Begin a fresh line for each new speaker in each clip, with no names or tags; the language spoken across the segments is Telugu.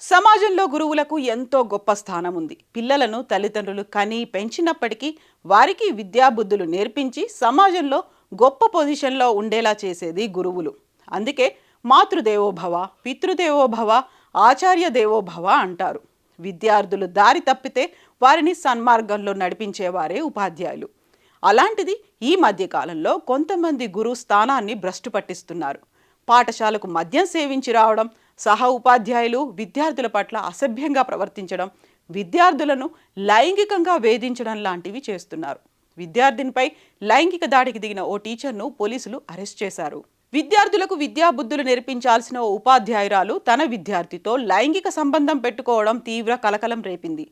సమాజంలో గురువులకు ఎంతో గొప్ప స్థానం ఉంది. పిల్లలను తల్లిదండ్రులు కని పెంచినప్పటికీ వారికి విద్యాబుద్ధులు నేర్పించి సమాజంలో గొప్ప పొజిషన్లో ఉండేలా చేసేది గురువులు. అందుకే మాతృదేవోభవ, పితృదేవోభవ, ఆచార్య దేవోభవ అంటారు. విద్యార్థులు దారి తప్పితే వారిని సన్మార్గంలో నడిపించేవారే ఉపాధ్యాయులు. అలాంటిది ఈ మధ్య కాలంలో కొంతమంది గురువు స్థానాన్ని భ్రష్టు పట్టిస్తున్నారు. పాఠశాలకు మద్యం సేవించి రావడం, సహా ఉపాధ్యాయులు విద్యార్థుల పట్ల అసభ్యంగా ప్రవర్తించడం, విద్యార్థులను లైంగికంగా వేధించడం లాంటివి చేస్తున్నారు. విద్యార్థినిపై లైంగిక దాడికి దిగిన ఓ టీచర్ను పోలీసులు అరెస్ట్ చేశారు. విద్యార్థులకు విద్యాబుద్ధులు నేర్పించాల్సిన ఓ ఉపాధ్యాయురాలు తన విద్యార్థితో లైంగిక సంబంధం పెట్టుకోవడం తీవ్ర కలకలం రేపింది.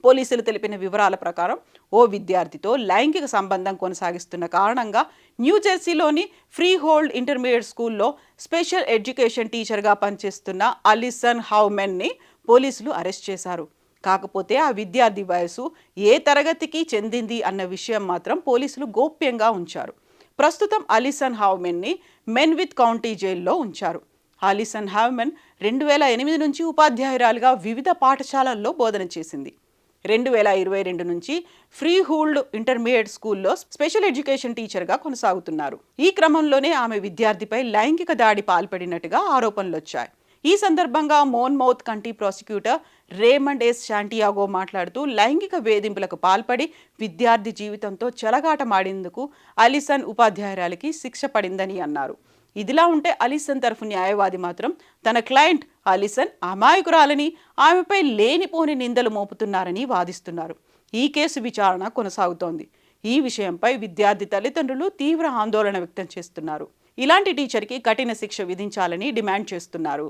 పోలీసులు తెలిపిన వివరాల ప్రకారం ఓ విద్యార్థితో లైంగిక సంబంధం కొనసాగిస్తున్న కారణంగా న్యూజెర్సీలోని ఫ్రీ హోల్డ్ ఇంటర్మీడియట్ స్కూల్లో స్పెషల్ ఎడ్యుకేషన్ టీచర్గా పనిచేస్తున్న అలిసన్ హౌమెన్ని పోలీసులు అరెస్ట్ చేశారు. కాకపోతే ఆ విద్యార్థి వయసు ఏ తరగతికి చెందింది అన్న విషయం మాత్రం పోలీసులు గోప్యంగా ఉంచారు. ప్రస్తుతం అలిసన్ హౌమెన్ని మెన్విత్ కౌంటీ జైల్లో ఉంచారు. అలిసన్ హౌమెన్ 2008 నుంచి ఉపాధ్యాయురాలుగా వివిధ పాఠశాలల్లో బోధన చేసింది. 2022 నుంచి ఫ్రీ హోల్డ్ ఇంటర్మీడియట్ స్కూల్లో స్పెషల్ ఎడ్యుకేషన్ టీచర్గా కొనసాగుతున్నారు. ఈ క్రమంలోనే ఆమె విద్యార్థిపై లైంగిక దాడి పాల్పడినట్టుగా ఆరోపణలు వచ్చాయి. ఈ సందర్భంగా మోన్మౌత్ కంటి ప్రాసిక్యూటర్ రేమండ్ ఎస్ శాంటియాగో మాట్లాడుతూ లైంగిక వేధింపులకు పాల్పడి విద్యార్థి జీవితంతో చెలగాటమాడేందుకు అలిసన్ ఉపాధ్యాయురాలికి శిక్ష పడిందని అన్నారు. ఇదిలా ఉంటే అలిసన్ తరఫు న్యాయవాది మాత్రం తన క్లయింట్ అలిసన్ అమాయకురాలని, ఆమెపై లేనిపోని నిందలు మోపుతున్నారని వాదిస్తున్నారు. ఈ కేసు విచారణ కొనసాగుతోంది. ఈ విషయంపై విద్యార్థి తల్లిదండ్రులు తీవ్ర ఆందోళన వ్యక్తం చేస్తున్నారు. ఇలాంటి టీచర్కి కఠిన శిక్ష విధించాలని డిమాండ్ చేస్తున్నారు.